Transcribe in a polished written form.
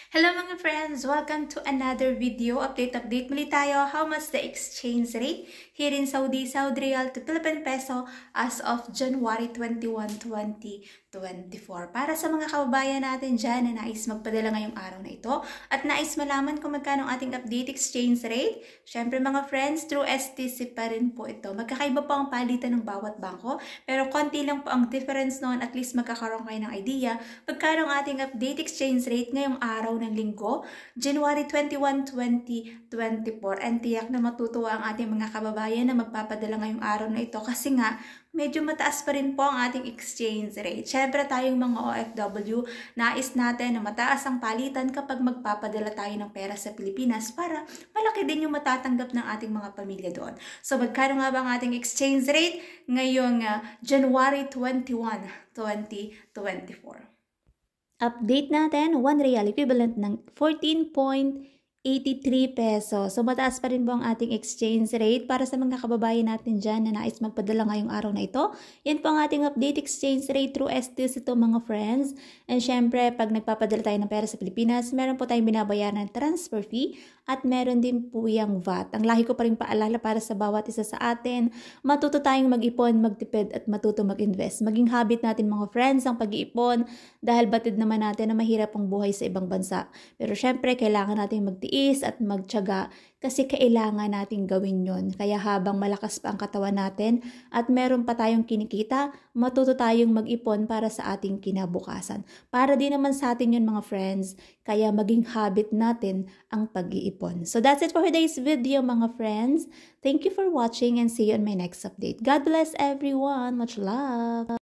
Hello mga friends! Welcome to another video. Update muli tayo. How much the exchange rate here in Saudi Riyal to Philippine Peso as of January 21, 2024. Para sa mga kababayan natin dyan na nais magpadala ngayong araw na ito at nais malaman kung magkano ang ating update exchange rate, syempre mga friends, through STC pa rin po ito. Magkakaiba po ang palitan ng bawat bangko, pero konti lang po ang difference noon. At least magkakaroon kayo ng idea magkano ang ating update exchange rate ngayong araw ng linggo, January 21, 2024. And tiyak na matutuwa ang ating mga kababayan na magpapadala ngayong araw na ito kasi nga medyo mataas pa rin po ang ating exchange rate. Siyempre tayong mga OFW, nais natin na mataas ang palitan kapag magpapadala tayo ng pera sa Pilipinas para malaki din yung matatanggap ng ating mga pamilya doon. So magkano nga ba ang ating exchange rate ngayong January 21, 2024? Update natin, 1 real equivalent ng 14.83 pesos. So mataas pa rin po ang ating exchange rate para sa mga kababayan natin dyan na nais magpadala ngayong araw na ito. Yan po ang ating update exchange rate through STS ito mga friends. And syempre, pag nagpapadala tayo ng pera sa Pilipinas, meron po tayong binabayaran ng transfer fee at meron din po yung VAT. Ang lahi ko pa rin paalala para sa bawat isa sa atin, matuto tayong mag-ipon, magtipid at matuto mag-invest. Maging habit natin mga friends ang pag-iipon dahil batid naman natin na mahirap ang buhay sa ibang bansa. Pero syempre, kailangan natin magtiis at magtiyaga kasi kailangan natin gawin yon. Kaya habang malakas pa ang katawan natin at meron pa tayong kinikita, matuto tayong mag-ipon para sa ating kinabukasan. Para din naman sa atin yun mga friends, kaya maging habit natin ang pag-iipon. So that's it for today's video mga friends. Thank you for watching and see you on my next update. God bless everyone. Much love.